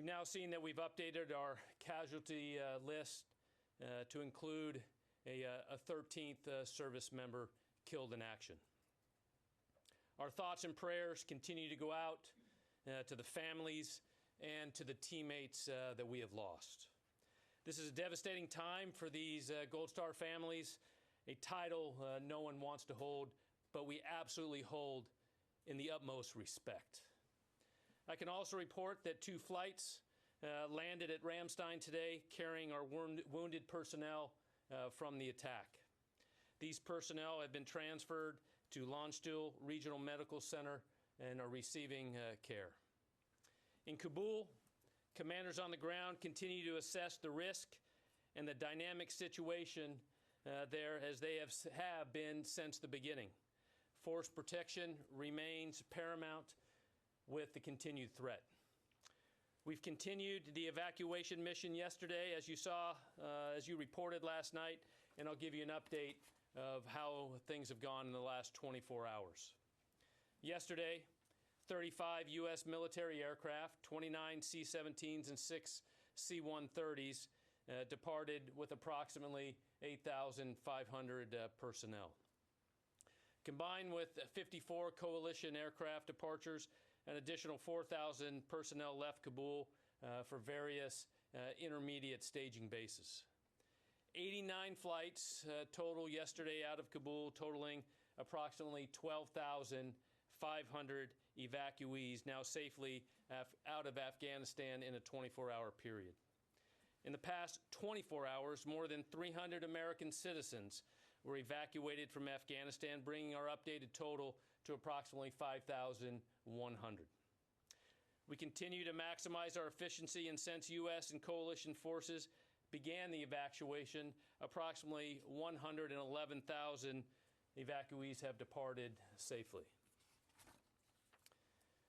You've now seen that we've updated our casualty list to include a 13th service member killed in action. Our thoughts and prayers continue to go out to the families and to the teammates that we have lost. This is a devastating time for these Gold Star families, a title no one wants to hold, but we absolutely hold in the utmost respect. I can also report that 2 flights landed at Ramstein today carrying our wounded personnel from the attack. These personnel have been transferred to Landstuhl Regional Medical Center and are receiving care. In Kabul, commanders on the ground continue to assess the risk and the dynamic situation there as they have been since the beginning. Force protection remains paramount with the continued threat. We've continued the evacuation mission yesterday, as you saw, as you reported last night, and I'll give you an update of how things have gone in the last 24 hours. Yesterday, 35 U.S. military aircraft, 29 C-17s and 6 C-130s departed with approximately 8,500 personnel. Combined with 54 coalition aircraft departures, an additional 4,000 personnel left Kabul for various intermediate staging bases. 89 flights total yesterday out of Kabul, totaling approximately 12,500 evacuees now safely out of Afghanistan in a 24-hour period. In the past 24 hours, more than 300 American citizens were evacuated from Afghanistan, bringing our updated total to approximately 5,100. We continue to maximize our efficiency, and since U.S. and coalition forces began the evacuation, approximately 111,000 evacuees have departed safely.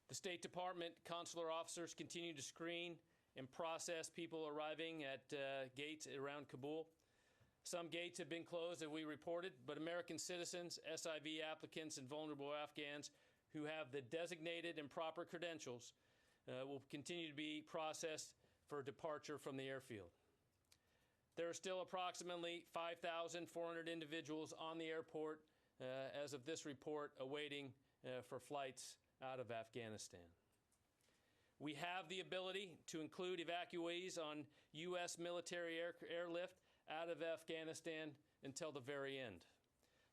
The State Department consular officers continue to screen and process people arriving at gates around Kabul. Some gates have been closed, as we reported, but American citizens, SIV applicants, and vulnerable Afghans who have the designated and proper credentials will continue to be processed for departure from the airfield. There are still approximately 5,400 individuals on the airport as of this report awaiting for flights out of Afghanistan. We have the ability to include evacuees on U.S. military airlift out of Afghanistan until the very end.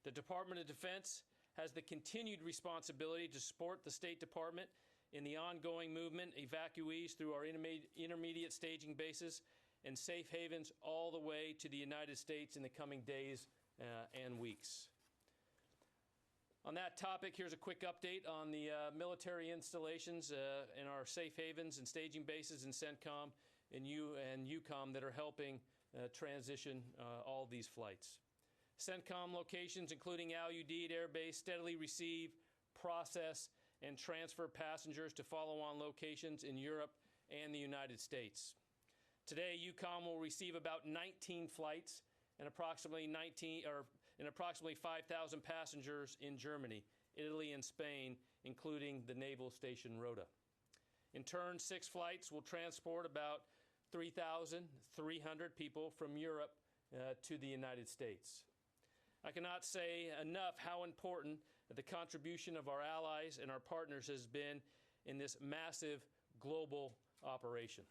The Department of Defense has the continued responsibility to support the State Department in the ongoing movement evacuees through our intermediate staging bases and safe havens all the way to the United States in the coming days and weeks. On that topic, here's a quick update on the military installations in our safe havens and staging bases in CENTCOM and EUCOM that are helping transition all these flights. CENTCOM locations, including Al Udeid Air Base, steadily receive, process, and transfer passengers to follow-on locations in Europe and the United States. Today, EUCOM will receive about 19 flights and approximately 5,000 passengers in Germany, Italy, and Spain, including the Naval Station Rota. In turn, 6 flights will transport about 3,300 people from Europe to the United States. I cannot say enough how important the contribution of our allies and our partners has been in this massive global operation.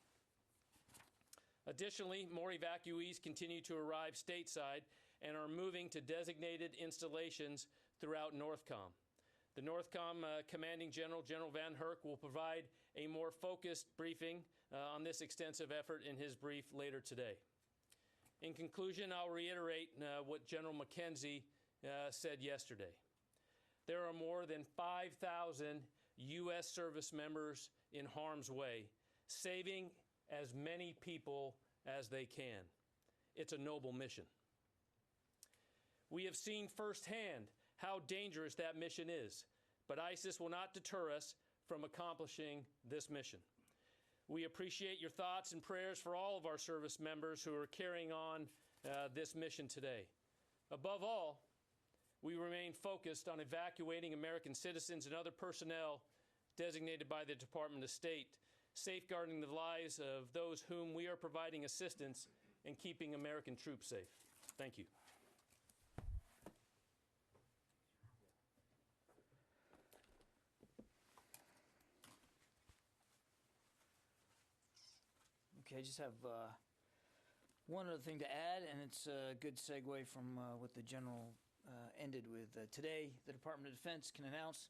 Additionally, more evacuees continue to arrive stateside and are moving to designated installations throughout NORTHCOM. The NORTHCOM Commanding General, General Van Herk, will provide a more focused briefing on this extensive effort in his brief later today. In conclusion, I'll reiterate what General McKenzie said yesterday. There are more than 5,000 U.S. service members in harm's way, saving as many people as they can. It's a noble mission. We have seen firsthand how dangerous that mission is, but ISIS will not deter us from accomplishing this mission. We appreciate your thoughts and prayers for all of our service members who are carrying on this mission today. Above all, we remain focused on evacuating American citizens and other personnel designated by the Department of State safeguarding the lives of those whom we are providing assistance and keeping American troops safe. Thank you. Okay, I just have one other thing to add, and it's a good segue from what the General ended with. Today, the Department of Defense can announce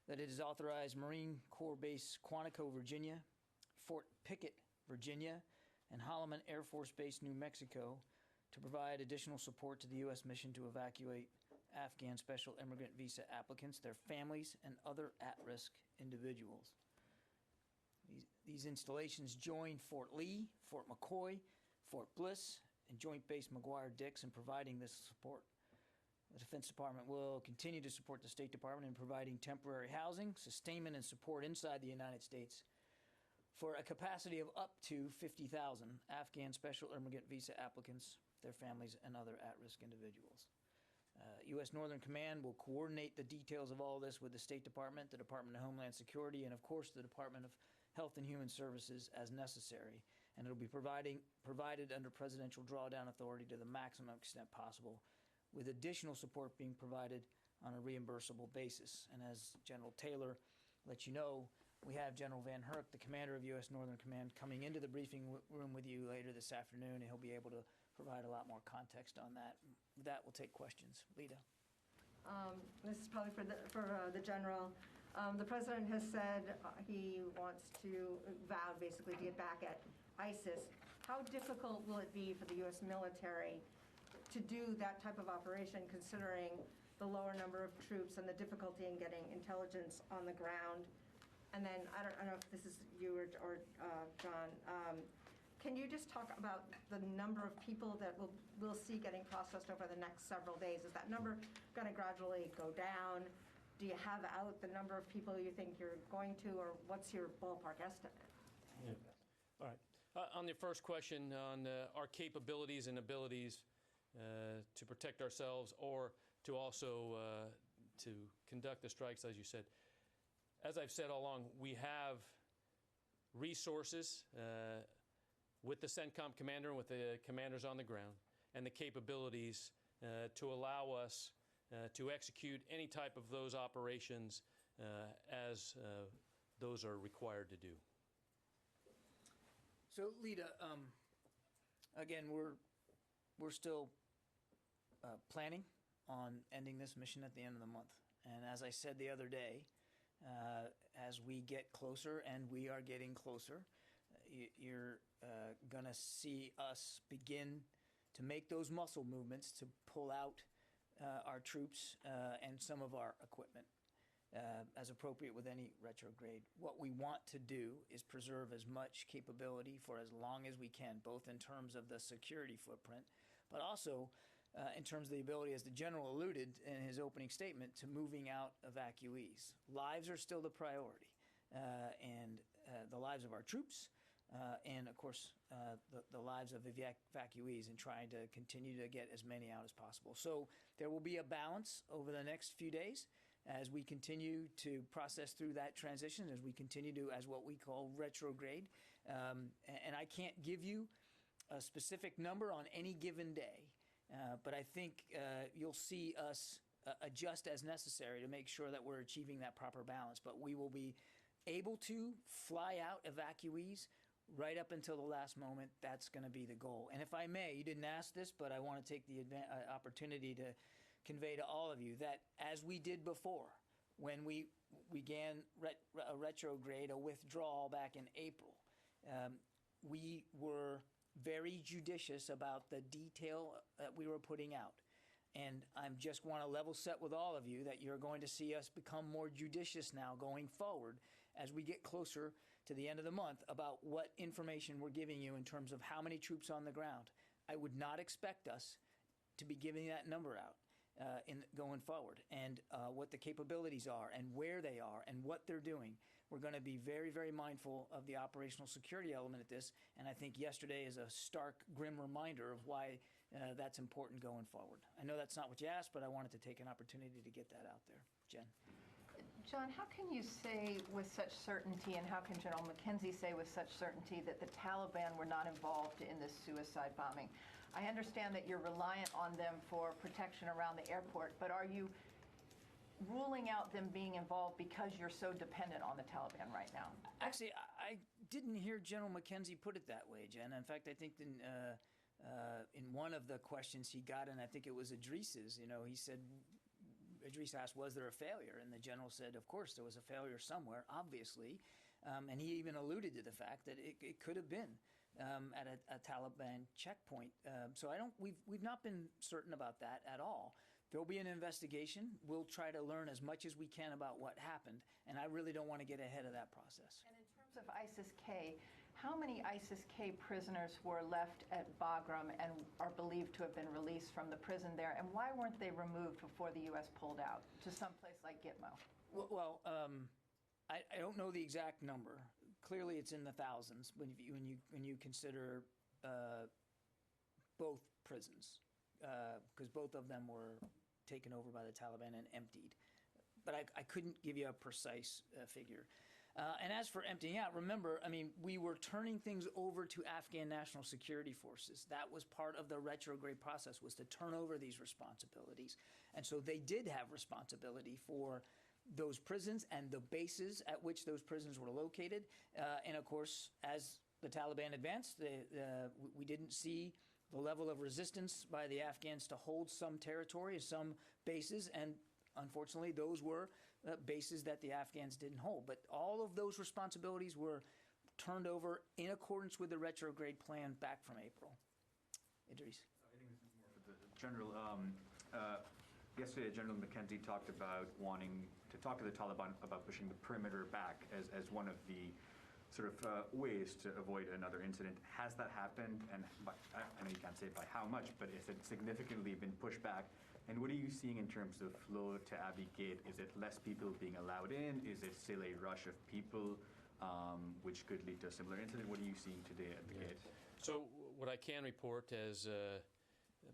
that it has authorized Marine Corps Base Quantico, Virginia, Fort Pickett, Virginia, and Holloman Air Force Base, New Mexico, to provide additional support to the U.S. mission to evacuate Afghan special immigrant visa applicants, their families, and other at-risk individuals. These installations join Fort Lee, Fort McCoy, Fort Bliss, and Joint Base McGuire-Dix in providing this support. The Defense Department will continue to support the State Department in providing temporary housing, sustainment, and support inside the United States for a capacity of up to 50,000 Afghan special immigrant visa applicants, their families, and other at-risk individuals. U.S. Northern Command will coordinate the details of all this with the State Department, the Department of Homeland Security, and of course the Department of Health and Human Services as necessary, and it'll be provided under Presidential Drawdown Authority to the maximum extent possible, with additional support being provided on a reimbursable basis. And as General Taylor let you know, we have General Van Herk, the commander of U.S. Northern Command, coming into the briefing room with you later this afternoon, and he'll be able to provide a lot more context on that. With that, we'll take questions. Lita. This is probably for the General. The President has said he wants to, vowed basically, to get back at ISIS. How difficult will it be for the U.S. military to do that type of operation, considering the lower number of troops and the difficulty in getting intelligence on the ground? And then, I don't know if this is you or John, can you just talk about the number of people that we'll see getting processed over the next several days? Is that number going to gradually go down? Do you have out the number of people you think you're going to, or what's your ballpark estimate? Yeah. All right. On the first question on our capabilities and abilities to protect ourselves, or to also to conduct the strikes, as you said. As I've said all along, we have resources with the CENTCOM commander and with the commanders on the ground, and the capabilities to allow us to execute any type of those operations as those are required to do. So, Lita, again, we're still planning on ending this mission at the end of the month. And as I said the other day, as we get closer, and we are getting closer, you're going to see us begin to make those muscle movements to pull out our troops and some of our equipment as appropriate with any retrograde. What we want to do is preserve as much capability for as long as we can, both in terms of the security footprint, but also in terms of the ability, as the General alluded in his opening statement, to moving out evacuees. Lives are still the priority, and the lives of our troops, and of course the lives of evacuees, and trying to continue to get as many out as possible. So there will be a balance over the next few days as we continue to process through that transition, as we continue to, as what we call, retrograde. And I can't give you a specific number on any given day, but I think you'll see us adjust as necessary to make sure that we're achieving that proper balance. But we will be able to fly out evacuees right up until the last moment. That's going to be the goal. And if I may, you didn't ask this, but I want to take the opportunity to convey to all of you that, as we did before, when we began a retrograde, a withdrawal back in April, we were very judicious about the detail that we were putting out. And I just want to level set with all of you that you're going to see us become more judicious now going forward as we get closer to the end of the month about what information we're giving you in terms of how many troops on the ground. I would not expect us to be giving that number out going forward, and what the capabilities are and where they are and what they're doing. We're going to be very, very mindful of the operational security element of this, and I think yesterday is a stark, grim reminder of why that's important going forward. I know that's not what you asked, but I wanted to take an opportunity to get that out there. Jen? John, how can you say with such certainty, and how can General McKenzie say with such certainty that the Taliban were not involved in this suicide bombing? I understand that you're reliant on them for protection around the airport, but are you ruling out them being involved because you're so dependent on the Taliban right now? Actually, I didn't hear General McKenzie put it that way, Jen. In fact, I think in one of the questions he got, and I think it was Idris's, he said, Idris asked, was there a failure? And the general said, of course, there was a failure somewhere, obviously. And he even alluded to the fact that it could have been at a Taliban checkpoint. So we've not been certain about that at all. There'll be an investigation. We'll try to learn as much as we can about what happened. And I really don't want to get ahead of that process. And in terms of ISIS-K, how many ISIS-K prisoners were left at Bagram and are believed to have been released from the prison there? And why weren't they removed before the U.S. pulled out to someplace like Gitmo? Well, I don't know the exact number. Clearly, it's in the thousands when you consider both prisons, because both of them were taken over by the Taliban and emptied. But I couldn't give you a precise figure. And as for emptying out, remember, we were turning things over to Afghan National Security Forces. That was part of the retrograde process, was to turn over these responsibilities. And so they did have responsibility for those prisons and the bases at which those prisons were located. And of course, as the Taliban advanced, we didn't see the level of resistance by the Afghans to hold some territory, some bases, and unfortunately, those were bases that the Afghans didn't hold. But all of those responsibilities were turned over in accordance with the retrograde plan back from April. Idris. I think this is more for the General. Yesterday, General McKenzie talked about wanting to talk to the Taliban about pushing the perimeter back as one of the sort of ways to avoid another incident. Has that happened? And I know you can't say by how much, but has it significantly been pushed back? And what are you seeing in terms of flow to Abbey Gate? Is it less people being allowed in? Is it still a rush of people, which could lead to a similar incident? What are you seeing today at the gate? So what I can report as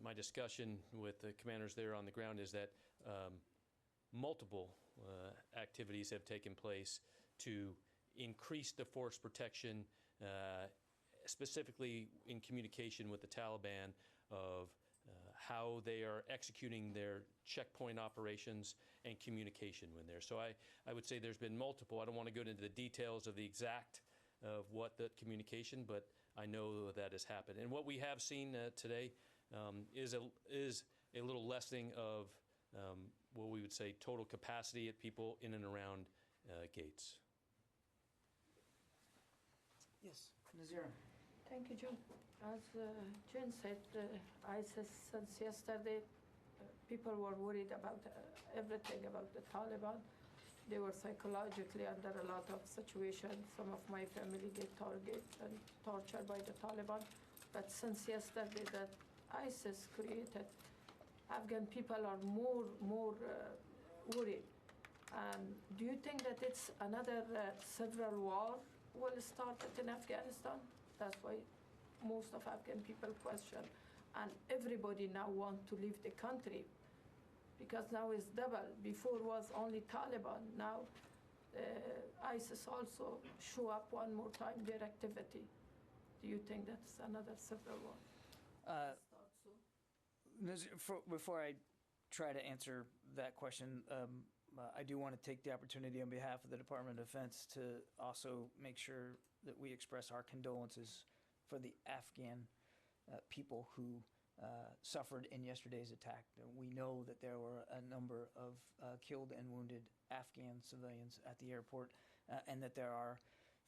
my discussion with the commanders there on the ground is that multiple activities have taken place to increase the force protection, specifically in communication with the Taliban of how they are executing their checkpoint operations and communication when there. So I would say there's been multiple. I don't want to go into the details of the exact of what the communication, but I know that has happened. And what we have seen today is a little lessening of what we would say total capacity at people in and around gates. Yes, Nazira. Thank you, John. As Jen said, ISIS, since yesterday, people were worried about everything about the Taliban. They were psychologically under a lot of situations. Some of my family get targeted and tortured by the Taliban. But since yesterday that ISIS created, Afghan people are more worried. Do you think that it's another civil war will start in Afghanistan? That's why most of Afghan people question. And everybody now want to leave the country because now it's double. Before was only Taliban. Now ISIS also show up one more time their activity. Do you think that's another civil war? Before I try to answer that question, I do want to take the opportunity on behalf of the Department of Defense to also make sure that we express our condolences for the Afghan people who suffered in yesterday's attack. We know that there were a number of killed and wounded Afghan civilians at the airport, and that there are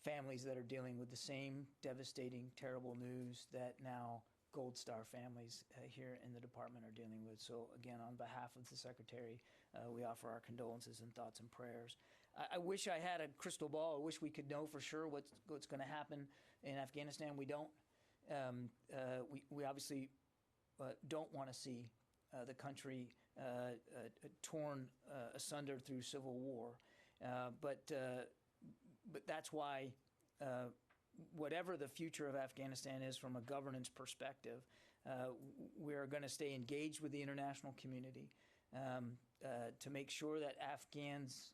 families that are dealing with the same devastating, terrible news that now Gold Star families here in the department are dealing with. So again, on behalf of the Secretary, we offer our condolences and thoughts and prayers. I wish I had a crystal ball. I wish we could know for sure what's going to happen in Afghanistan. We don't. We obviously don't want to see the country torn asunder through civil war. But that's why whatever the future of Afghanistan is from a governance perspective, we're going to stay engaged with the international community. to make sure that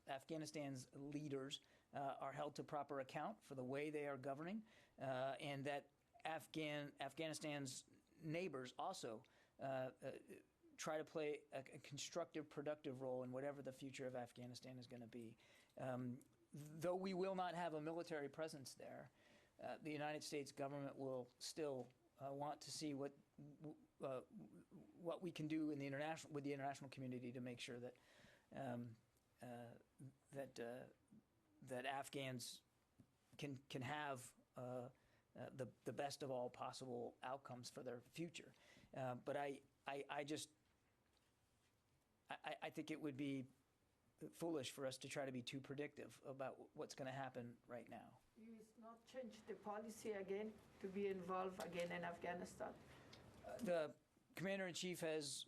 Afghanistan's leaders are held to proper account for the way they are governing, and that Afghanistan's neighbors also try to play a constructive, productive role in whatever the future of Afghanistan is going to be. Though we will not have a military presence there, the United States government will still want to see what we can do in the international community to make sure that that Afghans can have the best of all possible outcomes for their future. But I think it would be foolish for us to try to be too predictive about what's going to happen right now. You will not change the policy again to be involved again in Afghanistan? The Commander-in-Chief has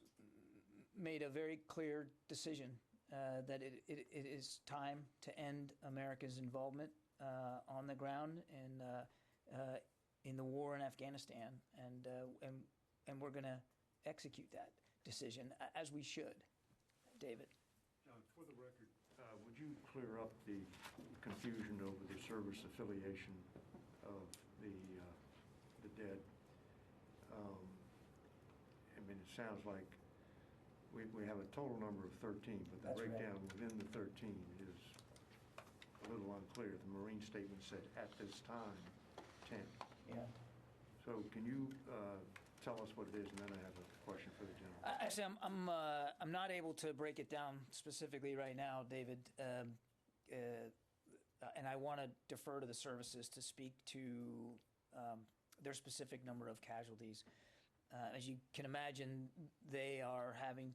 made a very clear decision that it is time to end America's involvement on the ground in the war in Afghanistan, and we're going to execute that decision, as we should. David. John, for the record, would you clear up the confusion over the service affiliation of the dead? I mean, it sounds like we have a total number of 13, but the breakdown within the 13 is a little unclear. The Marine statement said at this time 10. Yeah. So can you tell us what it is, and then I have a question for the general. Actually, I'm not able to break it down specifically right now, David, and I want to defer to the services to speak to their specific number of casualties. As you can imagine, they're having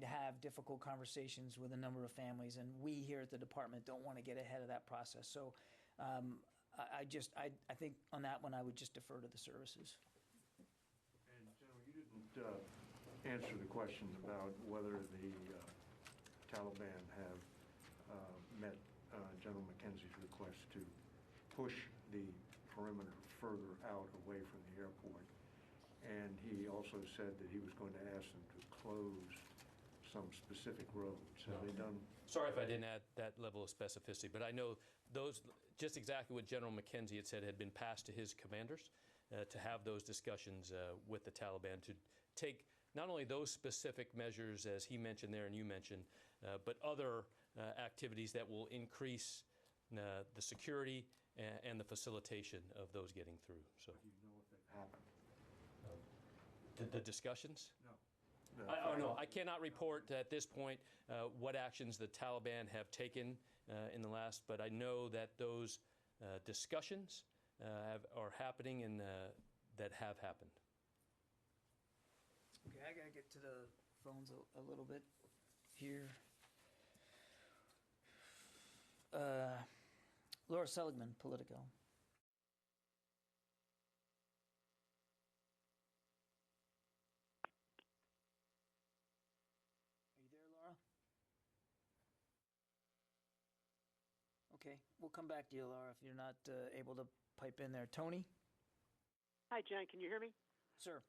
to have difficult conversations with a number of families, and we here at the department don't want to get ahead of that process. So I think on that one I would just defer to the services. And General, you didn't answer the question about whether the Taliban have met General McKenzie's request to push the perimeter further out away from the airport. And he also said that he was going to ask them to close some specific roads. Have they done? Sorry if I didn't add that level of specificity, but I know those, just exactly what General McKenzie had said, had been passed to his commanders to have those discussions with the Taliban to take not only those specific measures as he mentioned there and you mentioned, but other activities that will increase the security and the facilitation of those getting through. So, Do you know if they've happened? the discussions? No. No, I cannot report at this point what actions the Taliban have taken in the last, but I know that those discussions are happening and that have happened. Okay, I got to get to the phones a little bit here. Laura Seligman, Politico. Are you there, Laura? Okay, we'll come back to you, Laura, if you're not able to pipe in there. Tony? Hi, John. Can you hear me? Sir.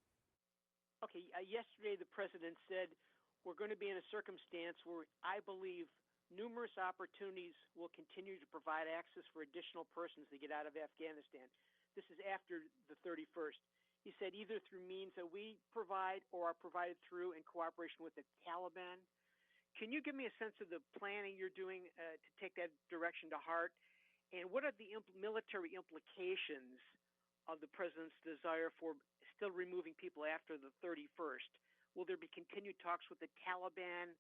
Okay. Yesterday, the president said we're going to be in a circumstance where I believe numerous opportunities will continue to provide access for additional persons to get out of Afghanistan. This is after the 31st. He said either through means that we provide or are provided through in cooperation with the Taliban. Can you give me a sense of the planning you're doing to take that direction to heart? And what are the military implications of the president's desire for still removing people after the 31st? Will there be continued talks with the Taliban,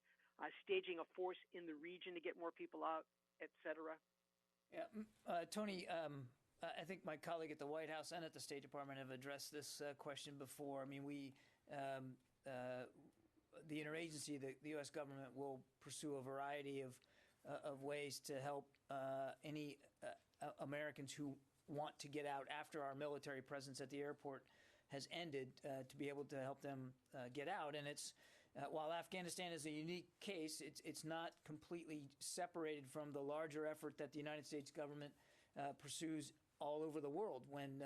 staging a force in the region to get more people out, et cetera? Yeah, Tony, I think my colleague at the White House and at the State Department have addressed this question before. I mean, the interagency, the U.S. government will pursue a variety of ways to help any Americans who want to get out after our military presence at the airport has ended, to be able to help them get out. And it's while Afghanistan is a unique case, it's not completely separated from the larger effort that the United States government pursues all over the world. When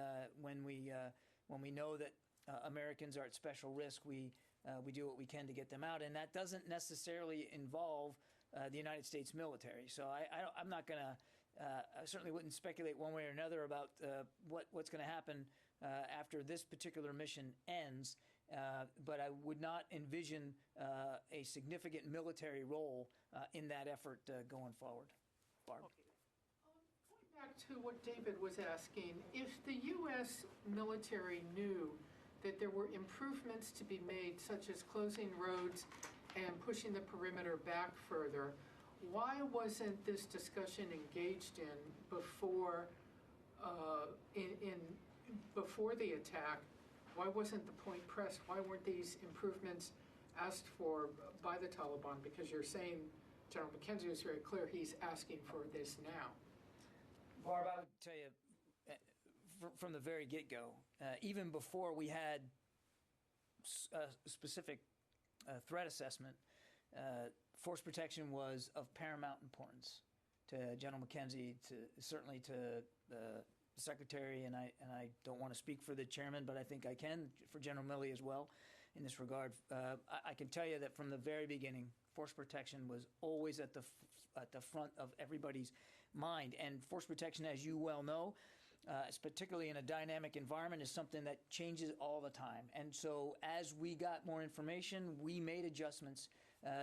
we know that Americans are at special risk, we we do what we can to get them out. And that doesn't necessarily involve the United States military. So I'm not going to, I certainly wouldn't speculate one way or another about what's going to happen after this particular mission ends. But I would not envision a significant military role in that effort going forward. Barb? Going back to what David was asking, if the U.S. military knew that there were improvements to be made, such as closing roads and pushing the perimeter back further, why wasn't this discussion engaged in before before the attack? Why wasn't the point pressed? Why weren't these improvements asked for by the Taliban? Because you're saying, General McKenzie was very clear, he's asking for this now. Barb, I would tell you, from the very get-go, even before we had a specific threat assessment, force protection was of paramount importance to General McKenzie, certainly to the Secretary, and I don't want to speak for the Chairman, but I think I can for General Milley as well in this regard. I can tell you that from the very beginning, force protection was always at the front of everybody's mind. And force protection, as you well know, particularly in a dynamic environment, is something that changes all the time. And so as we got more information, we made adjustments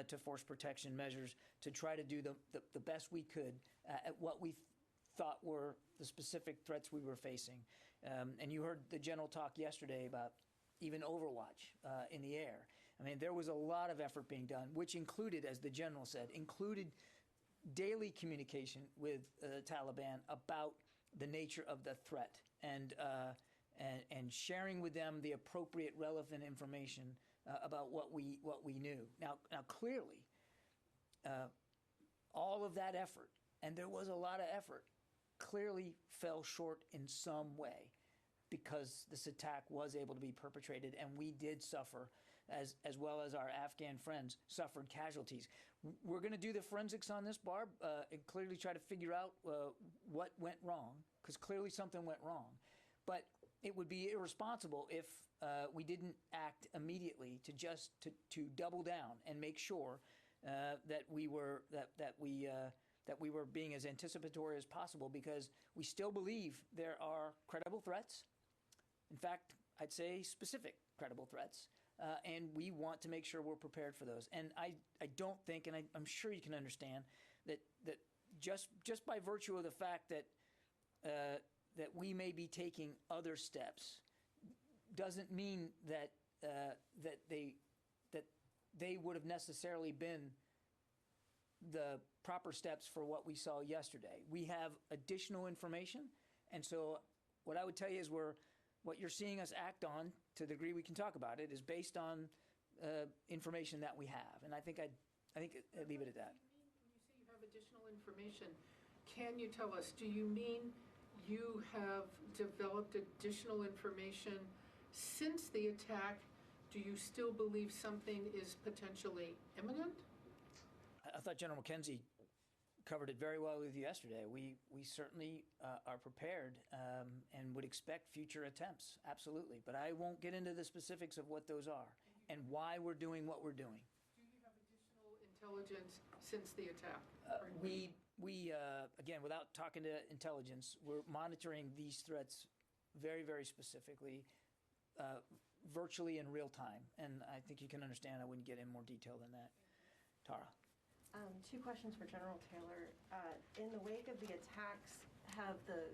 to force protection measures to try to do the best we could at what we thought were the specific threats we were facing. And you heard the General talk yesterday about even Overwatch in the air. I mean, there was a lot of effort being done, which included, as the General said, daily communication with the Taliban about the nature of the threat and sharing with them the appropriate, relevant information about what we knew. Now clearly, all of that effort, and there was a lot of effort, clearly fell short in some way because this attack was able to be perpetrated, and we did suffer, as well as our Afghan friends suffered casualties. We're going to do the forensics on this, Barb, and clearly try to figure out what went wrong, because clearly something went wrong. But it would be irresponsible if we didn't act immediately to double down and make sure that we were being as anticipatory as possible, because we still believe there are credible threats. In fact, I'd say specific credible threats. And we want to make sure we're prepared for those. And I don't think, and I'm sure you can understand, that just by virtue of the fact that we may be taking other steps doesn't mean that they would have necessarily been the proper steps for what we saw yesterday. We have additional information, and so what I would tell you is what you're seeing us act on, to the degree we can talk about it, is based on information that we have. And I think I'd leave it at that. When you say you have additional information, can you tell us, do you mean you have developed additional information since the attack? Do you still believe something is potentially imminent? I thought General McKenzie covered it very well with you yesterday. We certainly are prepared and would expect future attempts, absolutely. But I won't get into the specifics of what those are and why we're doing what we're doing. Do you have additional intelligence since the attack? We again, without talking to intelligence, we're monitoring these threats very, very specifically, virtually in real time. And I think you can understand I wouldn't get in more detail than that. Tara. Two questions for General Taylor. In the wake of the attacks, have the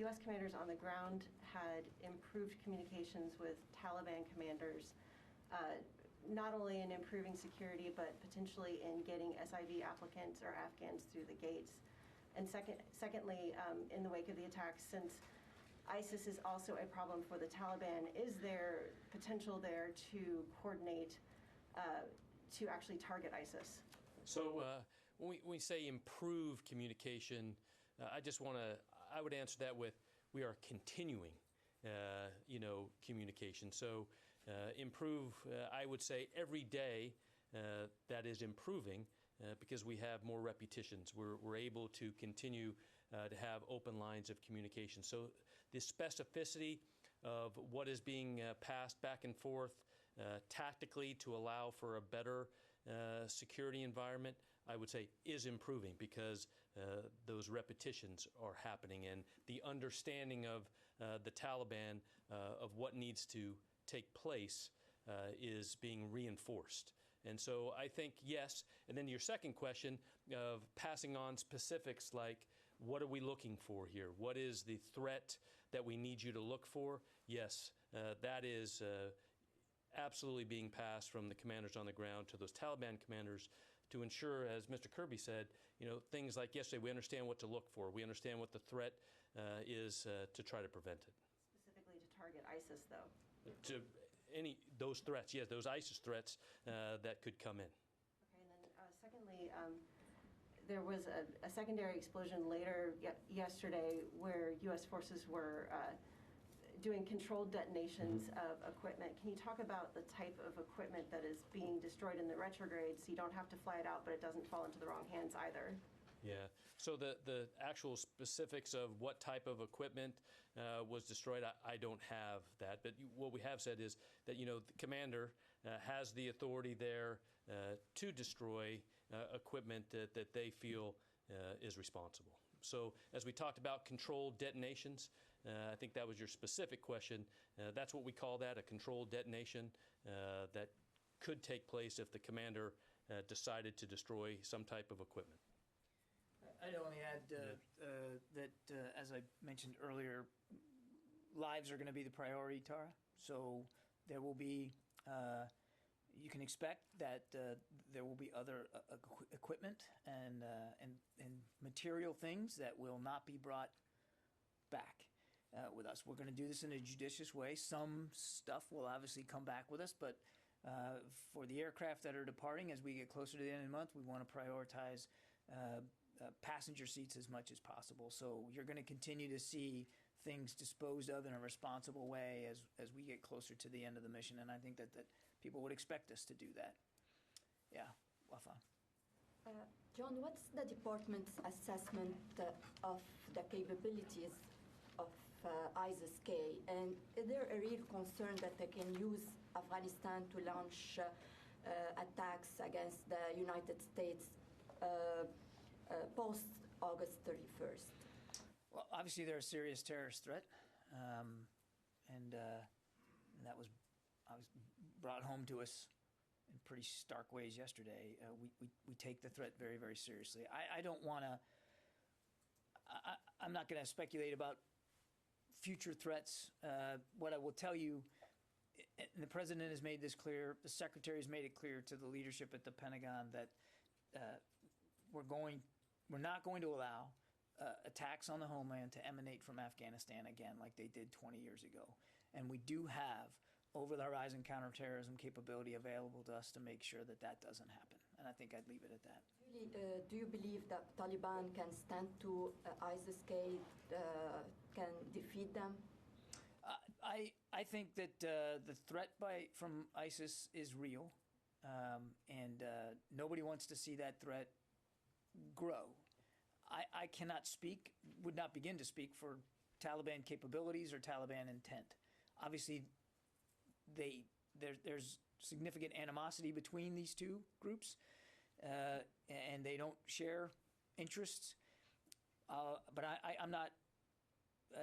U.S. commanders on the ground had improved communications with Taliban commanders, not only in improving security, but potentially in getting SIV applicants or Afghans through the gates? And secondly, in the wake of the attacks, since ISIS is also a problem for the Taliban, is there potential there to coordinate to actually target ISIS? So when we say improve communication, I would answer that with, we are continuing, communication. So improve, I would say every day that is improving because we have more repetitions. We're able to continue to have open lines of communication. So the specificity of what is being passed back and forth tactically to allow for a better security environment, I would say is improving because those repetitions are happening and the understanding of the Taliban of what needs to take place is being reinforced. And so I think yes. And then your second question of passing on specifics like what are we looking for here? What is the threat that we need you to look for? Yes, that is absolutely being passed from the commanders on the ground to those Taliban commanders to ensure, as Mr. Kirby said, things like yesterday, we understand what to look for. We understand what the threat is to try to prevent it. Specifically to target ISIS, though? To those threats, yes, those ISIS threats that could come in. Okay, and then secondly, there was a secondary explosion later yesterday where U.S. forces were doing controlled detonations of equipment. Can you talk about the type of equipment that is being destroyed in the retrograde so you don't have to fly it out, but it doesn't fall into the wrong hands either? Yeah. So the actual specifics of what type of equipment was destroyed, I don't have that. But what we have said is that the commander has the authority there to destroy equipment that they feel is responsible. So as we talked about controlled detonations, I think that was your specific question. That's what we call that, a controlled detonation that could take place if the commander decided to destroy some type of equipment. I'd only add that, as I mentioned earlier, lives are going to be the priority, Tara. So there will be, you can expect that there will be other equipment and material things that will not be brought back with us. We're going to do this in a judicious way. Some stuff will obviously come back with us, but for the aircraft that are departing, as we get closer to the end of the month, we want to prioritize passenger seats as much as possible. So you're going to continue to see things disposed of in a responsible way as we get closer to the end of the mission, and I think that people would expect us to do that. Yeah, Wafa. John, what's the department's assessment of the capabilities of ISIS-K, and is there a real concern that they can use Afghanistan to launch attacks against the United States post-August 31st? Well, obviously they're a serious terrorist threat, and that was brought home to us in pretty stark ways yesterday. We take the threat very, very seriously. I don't want to. I'm not going to speculate about future threats. What I will tell you, and the president has made this clear, the secretary has made it clear to the leadership at the Pentagon that we're not going to allow attacks on the homeland to emanate from Afghanistan again like they did 20 years ago. And we do have over-the-horizon counterterrorism capability available to us to make sure that doesn't happen. And I think I'd leave it at that. Really, do you believe that Taliban can stand to ISIS-K, can defeat them? I think that the threat from ISIS is real, and nobody wants to see that threat grow. I cannot speak, would not begin to speak for Taliban capabilities or Taliban intent. Obviously, there's significant animosity between these two groups, and they don't share interests. But I'm not.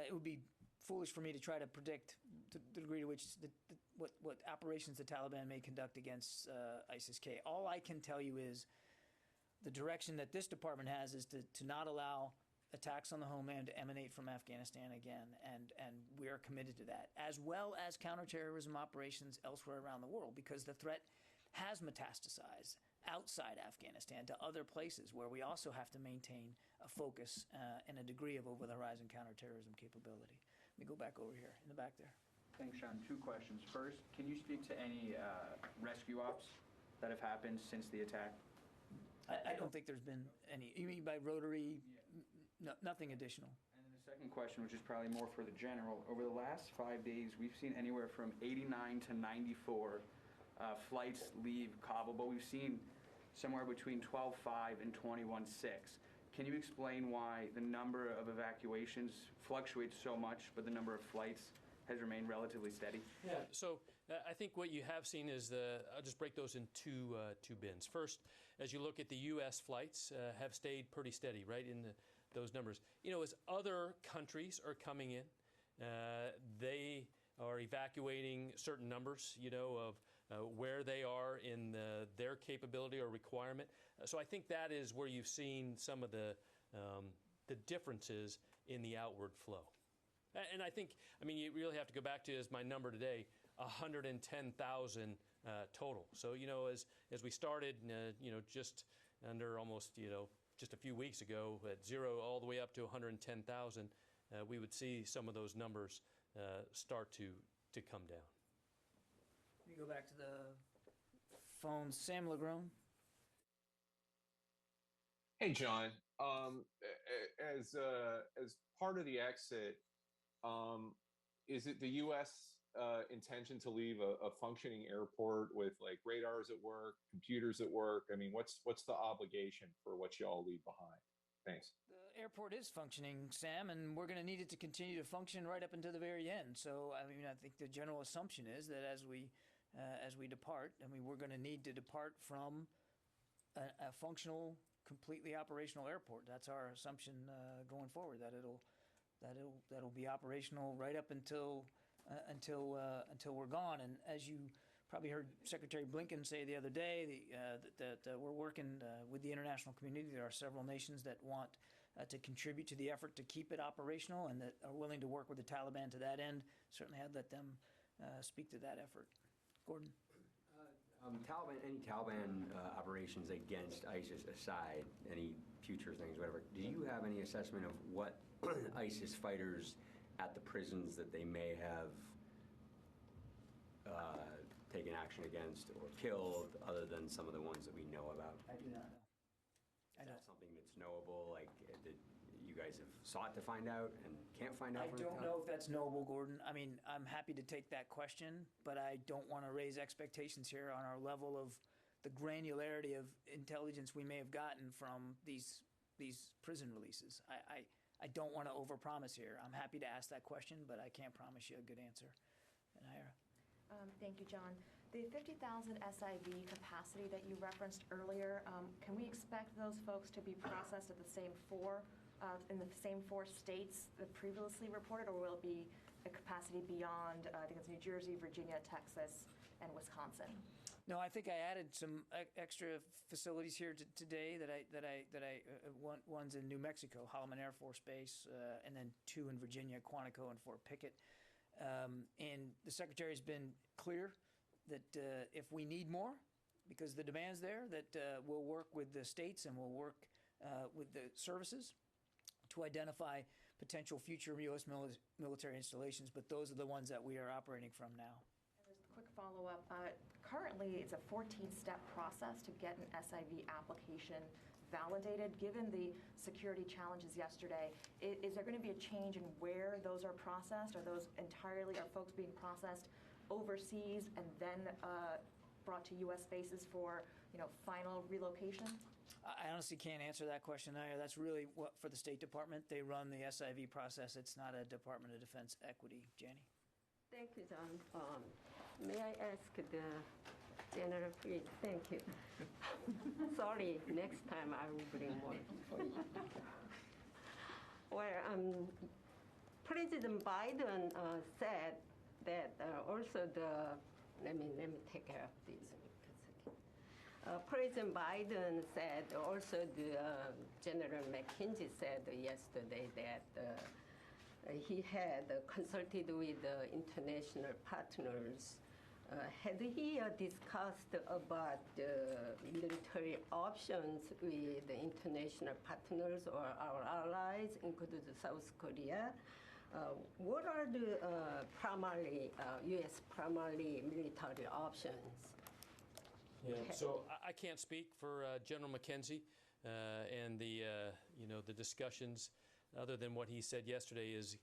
It would be foolish for me to try to predict the degree to which what operations the Taliban may conduct against ISIS-K. All I can tell you is the direction that this department has is to not allow attacks on the homeland to emanate from Afghanistan again, and we are committed to that, as well as counterterrorism operations elsewhere around the world, because the threat has metastasized outside Afghanistan to other places where we also have to maintain a focus and a degree of over-the-horizon counterterrorism capability. Let me go back over here, in the back there. Thanks, Sean. Two questions. First, can you speak to any rescue ops that have happened since the attack? I don't think there's been any. You mean by rotary? No, nothing additional. And then the second question, which is probably more for the general. Over the last 5 days, we've seen anywhere from 89 to 94 flights leave Kabul, but we've seen somewhere between 12.5 and 21.6. Can you explain why the number of evacuations fluctuates so much, but the number of flights has remained relatively steady? Yeah. So I think what you have seen is I'll just break those in two bins. First, as you look at the U.S. flights, have stayed pretty steady, right, in those numbers. As other countries are coming in, they are evacuating certain numbers, of where they are in their capability or requirement. So I think that is where you've seen some of the differences in the outward flow. And I think, you really have to go back to, as my number today, 110,000 total. So, as we started, just under almost, just a few weeks ago at 0 all the way up to 110,000, we would see some of those numbers start to come down. Let me go back to the phone. Sam Legrone. Hey, John. As part of the exit, is it the U.S. Intention to leave a functioning airport with like radars at work, computers at work? What's the obligation for what y'all leave behind? Thanks. The airport is functioning, Sam, and we're going to need it to continue to function right up until the very end. So, I think the general assumption is that as we depart, we're going to need to depart from a functional, completely operational airport. That's our assumption going forward. That it'll be operational right up until we're gone. And as you probably heard Secretary Blinken say the other day, that we're working with the international community. There are several nations that want to contribute to the effort to keep it operational and that are willing to work with the Taliban to that end. Certainly, I'd let them speak to that effort. Gordon. Any Taliban operations against ISIS aside, any future things, whatever, do you have any assessment of what ISIS fighters at the prisons that they may have taken action against or killed, other than some of the ones that we know about? I do not know. Is that something that's knowable, like that you guys have sought to find out and can't find out? I don't know if that's knowable, Gordon. I'm happy to take that question, but I don't want to raise expectations here on our level of the granularity of intelligence we may have gotten from these prison releases. I don't want to overpromise here. I'm happy to ask that question, but I can't promise you a good answer. And Ira? Thank you, John. The 50,000 SIV capacity that you referenced earlier, can we expect those folks to be processed at the same in the same four states that previously reported, or will it be a capacity beyond, I think it's New Jersey, Virginia, Texas, and Wisconsin? No, I think I added some extra facilities here today one's in New Mexico, Holloman Air Force Base, and then 2 in Virginia, Quantico and Fort Pickett. And the Secretary's been clear that if we need more, because the demand's there, that we'll work with the states and we'll work with the services to identify potential future U.S. military installations, but those are the ones that we are operating from now. There's a quick follow-up. Currently, it's a 14-step process to get an SIV application validated. Given the security challenges yesterday, is there going to be a change in where those are processed? Are folks being processed overseas and then brought to U.S. bases for final relocation? I honestly can't answer that question. That's really what for the State Department. They run the SIV process. It's not a Department of Defense equity. Janie? Thank you, John. May I ask the General, please? Thank you. Sorry, next time I will bring more for you. Well, President Biden said that also let me take care of this. President Biden said also the General McKinsey said yesterday that he had consulted with international partners. Had he discussed about military options with the international partners or our allies, including South Korea? What are the U.S. primary military options? Yeah, so I can't speak for General McKenzie and the discussions, other than what he said yesterday is,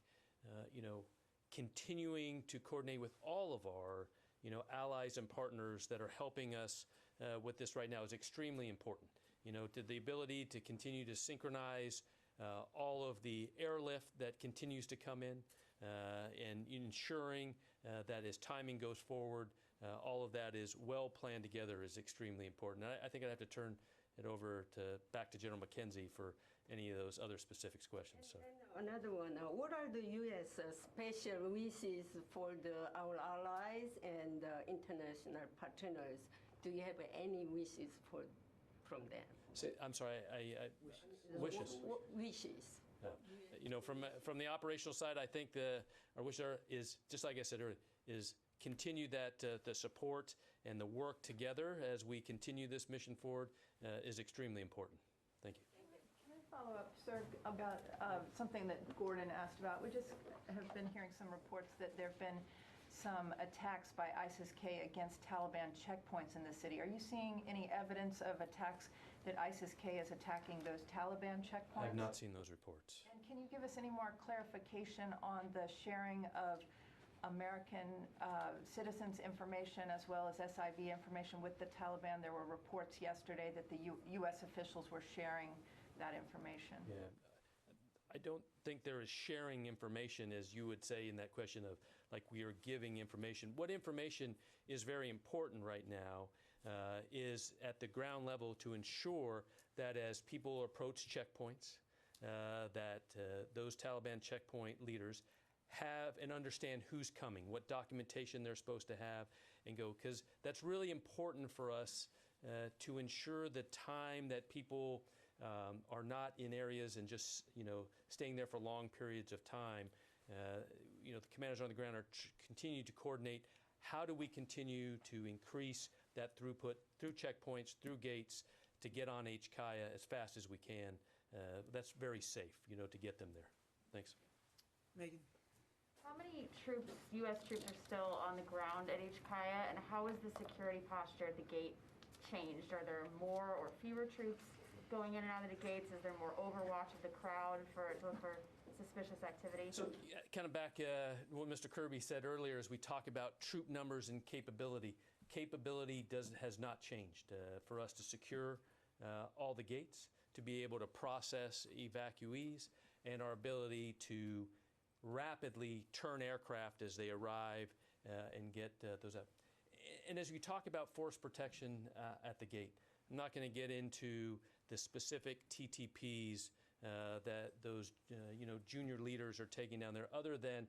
continuing to coordinate with all of our, allies and partners that are helping us with this right now is extremely important. To the ability to continue to synchronize all of the airlift that continues to come in, and ensuring that as timing goes forward, all of that is well planned together is extremely important. I think I'd have to turn it over back to General McKenzie for any of those other specifics questions. So. And another one, what are the U.S. Special wishes for our allies and international partners? Do you have any wishes from them? I'm sorry, wishes. Wishes. You know, from the operational side, I think our wish is, just like I said earlier, is continue that the support and the work together as we continue this mission forward is extremely important. Thank you. Can I follow up, sir, about something that Gordon asked about? We just have been hearing some reports that there have been some attacks by ISIS-K against Taliban checkpoints in the city. Are you seeing any evidence of attacks that ISIS-K is attacking those Taliban checkpoints? I have not seen those reports. And can you give us any more clarification on the sharing of American citizens' information as well as SIV information with the Taliban? There were reports yesterday that the U.S. officials were sharing that information. Yeah. I don't think there is sharing information, as you would say in that question of, like, we are giving information. What information is very important right now is at the ground level to ensure that as people approach checkpoints, that those Taliban checkpoint leaders have and understand who's coming, what documentation they're supposed to have, and go, because that's really important for us to ensure the time that people are not in areas and just, you know, staying there for long periods of time. You know, the commanders on the ground are continue to coordinate. How do we continue to increase that throughput through checkpoints, through gates, to get on HKIA as fast as we can? That's very safe, you know, to get them there. Thanks. Megan. How many troops, U.S. troops, are still on the ground at HKIA, and how is the security posture at the gate changed? Are there more or fewer troops going in and out of the gates? Is there more overwatch of the crowd to look for suspicious activity? So kind of back what Mr. Kirby said earlier as we talk about troop numbers and capability. Capability has not changed for us to secure all the gates, to be able to process evacuees, and our ability to rapidly turn aircraft as they arrive and get those up. And as we talk about force protection at the gate, I'm not going to get into the specific TTPs that those you know, junior leaders are taking down there, other than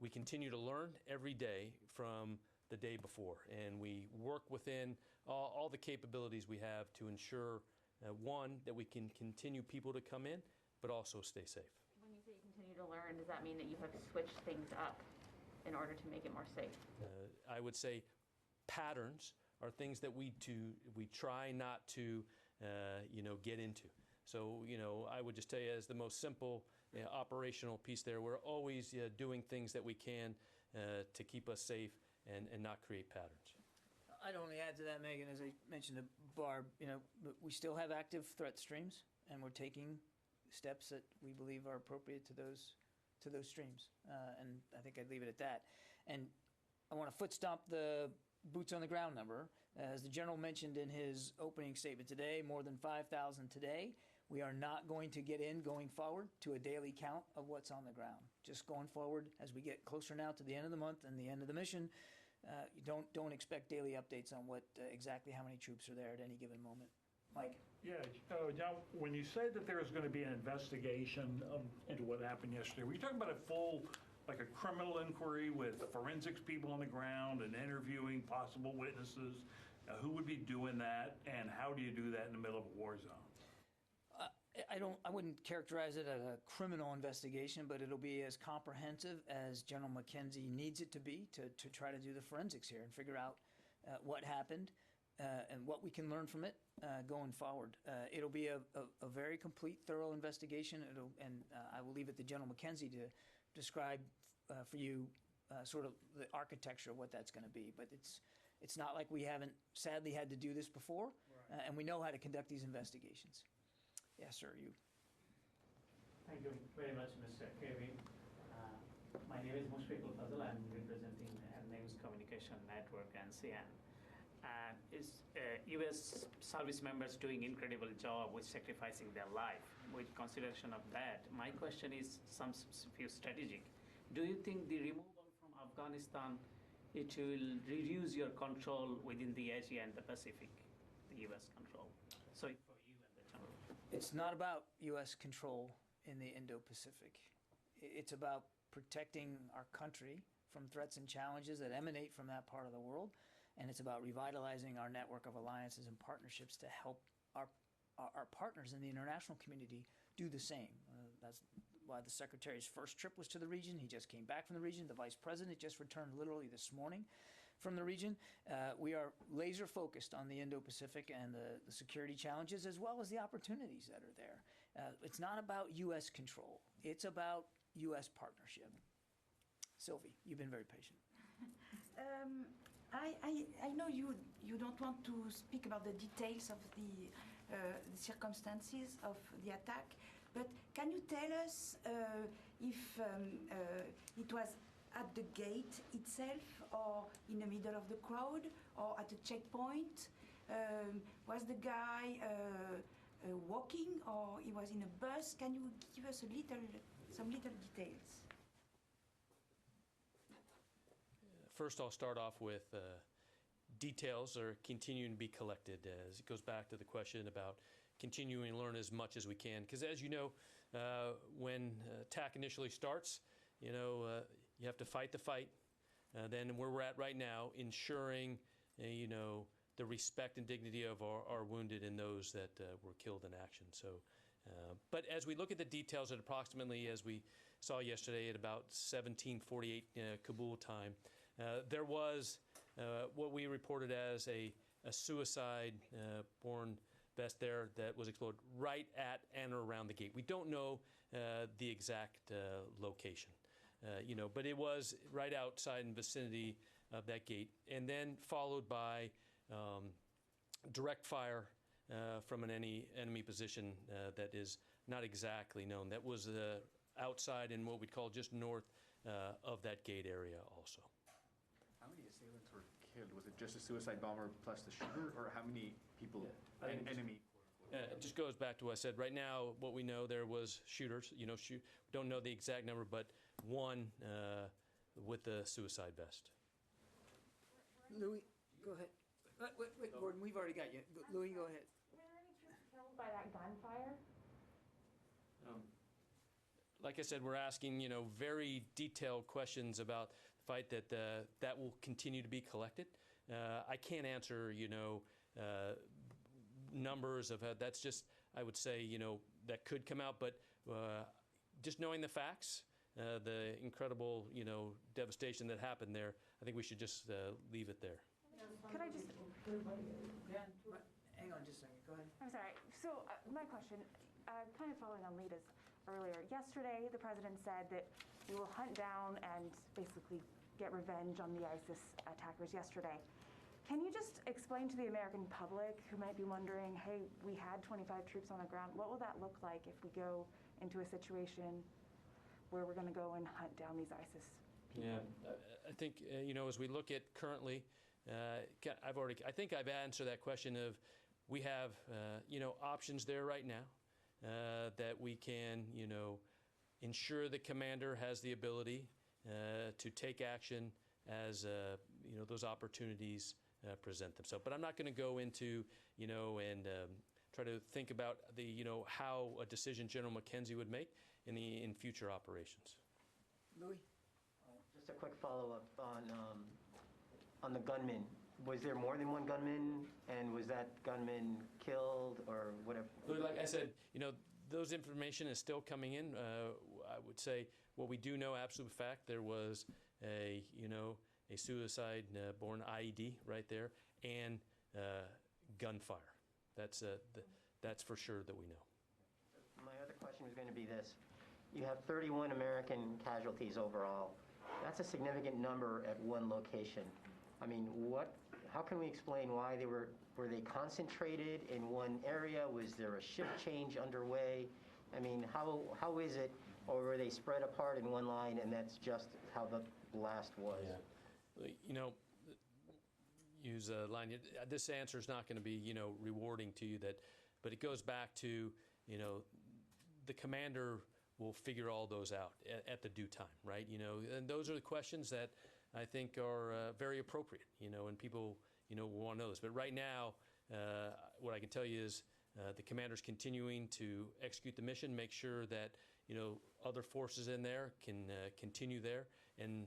we continue to learn every day from the day before, and we work within all the capabilities we have to ensure, one, that we can continue people to come in, but also stay safe. When you say you continue to learn, does that mean that you have switched things up in order to make it more safe? I would say patterns are things that we try not to you know, get into. So, you know, I would just tell you, as the most simple operational piece there, we're always doing things that we can to keep us safe and not create patterns. I'd only add to that, Megan, as I mentioned to Barb, you know, we still have active threat streams, and we're taking steps that we believe are appropriate to those streams. And I think I'd leave it at that. And I want to foot stomp the boots on the ground number. As the general mentioned in his opening statement today, more than 5,000 today. We are not going to get in going forward to a daily count of what's on the ground. Just going forward, as we get closer now to the end of the month and the end of the mission, you don't expect daily updates on what exactly how many troops are there at any given moment. Mike? Yeah, now, when you say that there's going to be an investigation into what happened yesterday, were you talking about a full, like a criminal inquiry with forensics people on the ground and interviewing possible witnesses? Who would be doing that, and how do you do that in the middle of a war zone? I wouldn't characterize it as a criminal investigation, but it'll be as comprehensive as General McKenzie needs it to be to try to do the forensics here and figure out what happened and what we can learn from it going forward. It'll be a very complete, thorough investigation, and I will leave it to General McKenzie to describe for you sort of the architecture of what that's going to be. But it's not like we haven't sadly had to do this before, and we know how to conduct these investigations. Yes, sir, you. Thank you very much, Mr. Kirby. My name is Mushfiqul Fazal. I'm representing News Communication Network, NCN. And is U.S. service members doing incredible job with sacrificing their life. With consideration of that, my question is few strategic. Do you think the removal from Afghanistan, it will reduce your control within the Asia and the Pacific, the U.S. control? So for you and the general. It's not about U.S. control in the Indo-Pacific. It's about protecting our country from threats and challenges that emanate from that part of the world, and it's about revitalizing our network of alliances and partnerships to help our partners in the international community do the same. That's why the Secretary's first trip was to the region. He just came back from the region. The Vice President just returned literally this morning from the region. We are laser focused on the Indo-Pacific and the security challenges as well as the opportunities that are there. It's not about U.S. control. It's about U.S. partnership. Sylvie, you've been very patient. I know you don't want to speak about the details of the circumstances of the attack, but can you tell us if it was at the gate itself or in the middle of the crowd or at a checkpoint? Was the guy walking or he was in a bus? Can you give us some little details? First, I'll start off with details are continuing to be collected as it goes back to the question about continuing to learn as much as we can. Because as you know, when attack initially starts, you have to fight the fight. Then where we're at right now, ensuring, the respect and dignity of our wounded and those that were killed in action. So, but as we look at the details at approximately, as we saw yesterday at about 17:48 Kabul time, there was what we reported as a suicide-borne vest there that was exploded right at and around the gate. We don't know the exact location, but it was right outside in vicinity of that gate, and then followed by direct fire from an enemy position that is not exactly known. That was outside in what we'd call just north of that gate area also. How many assailants were killed? Was it just a suicide bomber plus the shooter, or how many people, enemy? It just goes back to what I said. Right now, what we know, there was shooters. Don't know the exact number, but one with the suicide vest. Louis, go ahead. Wait, Gordon, we've already got you. Louis, go ahead. Were there any troops killed by that gunfire? Like I said, we're asking, very detailed questions about the fight that will continue to be collected. I can't answer, numbers of that's just, I would say, that could come out, but just knowing the facts, the incredible, devastation that happened there, I think we should just leave it there. Could I just... Hang on just a second. Go ahead. I'm sorry. So my question, kind of following on Lita's earlier. Yesterday, the president said that we will hunt down and basically get revenge on the ISIS attackers yesterday. Can you just explain to the American public who might be wondering, hey, we had 25 troops on the ground. What will that look like if we go into a situation where we're going to go and hunt down these ISIS people? Yeah, I think, as we look at currently, I think I've answered that question of we have, options there right now that we can, ensure the commander has the ability to take action as, those opportunities present themselves. But I'm not going to go into, and try to think about the, how a decision General McKenzie would make in future operations. Louis? Just a quick follow-up on the gunman. Was there more than one gunman, and was that gunman killed or whatever? Like I said, those information is still coming in. I would say what we do know, absolute fact, there was a suicide-borne IED right there, and gunfire. That's for sure that we know. My other question was going to be this. You have 31 American casualties overall. That's a significant number at one location. I mean, how can we explain why were they concentrated in one area? Was there a shift change underway? I mean, how is it, or were they spread apart in one line and that's just how the blast was? Yeah. use a line. This answer is not going to be, rewarding to you, but it goes back to, the commander will figure all those out at the due time, right? And those are the questions that I think are very appropriate, and people, will want to know this. But right now, what I can tell you is the commander's continuing to execute the mission, make sure that, other forces in there can continue there, and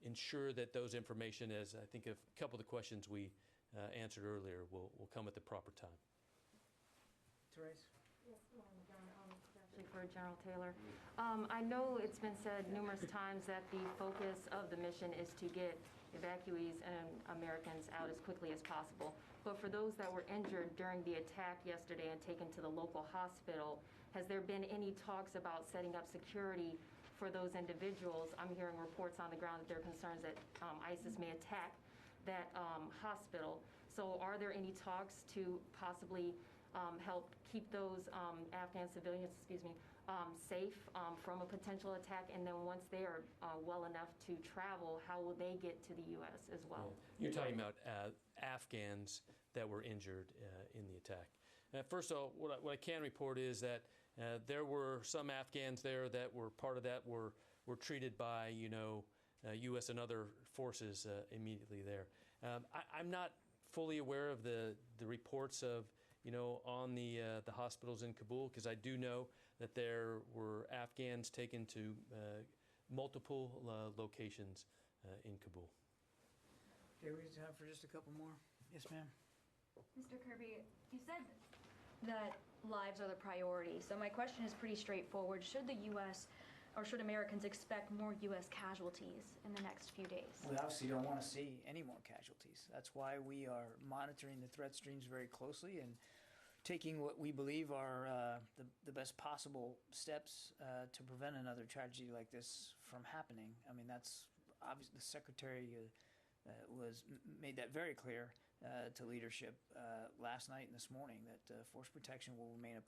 ensure that those information, as I think a couple of the questions we answered earlier, will come at the proper time. Therese? Yes, actually for General Taylor. I know it's been said numerous times that the focus of the mission is to get evacuees and Americans out as quickly as possible. But for those that were injured during the attack yesterday and taken to the local hospital, has there been any talks about setting up security for those individuals? I'm hearing reports on the ground that there are concerns that ISIS may attack that hospital. So are there any talks to possibly help keep those Afghan civilians, safe from a potential attack? And then once they are well enough to travel, how will they get to the U.S. as well? You're talking about Afghans that were injured in the attack. First of all, what I can report is that there were some Afghans there that were part of that were treated by U.S. and other forces immediately there. I'm not fully aware of the reports of on the hospitals in Kabul, because I do know that there were Afghans taken to multiple locations in Kabul. Okay, we have time for just a couple more. Yes, ma'am. Mr. Kirby, you said that lives are the priority. So my question is pretty straightforward. Should the U.S. or should Americans expect more U.S. casualties in the next few days? We obviously don't want to see any more casualties. That's why we are monitoring the threat streams very closely and taking what we believe are the best possible steps to prevent another tragedy like this from happening. I mean, that's obvious. The Secretary made that very clear to leadership last night and this morning, that force protection will remain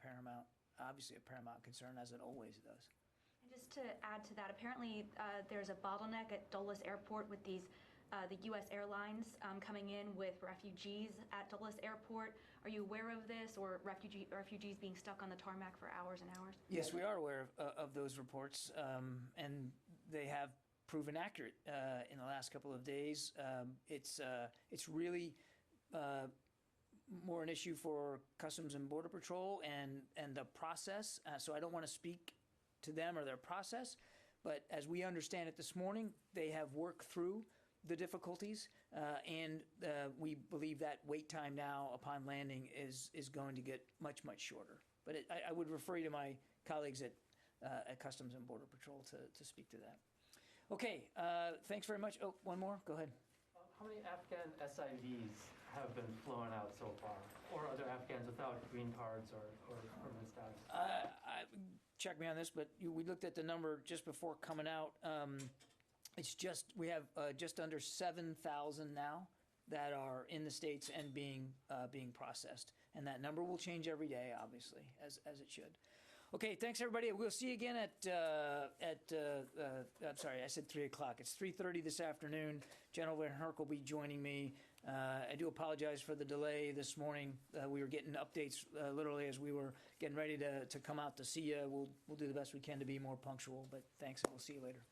obviously a paramount concern, as it always does. And just to add to that, apparently there's a bottleneck at Dulles Airport with the U.S. airlines coming in with refugees at Dulles Airport. Are you aware of this, or refugees being stuck on the tarmac for hours and hours? Yes, we are aware of those reports, and they have proven accurate in the last couple of days. It's really more an issue for Customs and Border Patrol and the process. So I don't want to speak to them or their process, but as we understand it this morning, they have worked through the difficulties, and we believe that wait time now upon landing is going to get much shorter. But I would refer you to my colleagues at Customs and Border Patrol to speak to that. Okay, thanks very much. Oh, one more. Go ahead. How many Afghan SIVs have been flown out so far, or other Afghans without green cards or permanent status? Check me on this, but we looked at the number just before coming out. We have just under 7,000 now that are in the States and being processed, and that number will change every day, obviously, as it should. Okay, thanks everybody. We'll see you again I'm sorry, I said 3 o'clock. It's 3:30 this afternoon. General Van Herk will be joining me. I do apologize for the delay this morning. We were getting updates literally as we were getting ready to come out to see you. We'll do the best we can to be more punctual, but thanks, and we'll see you later.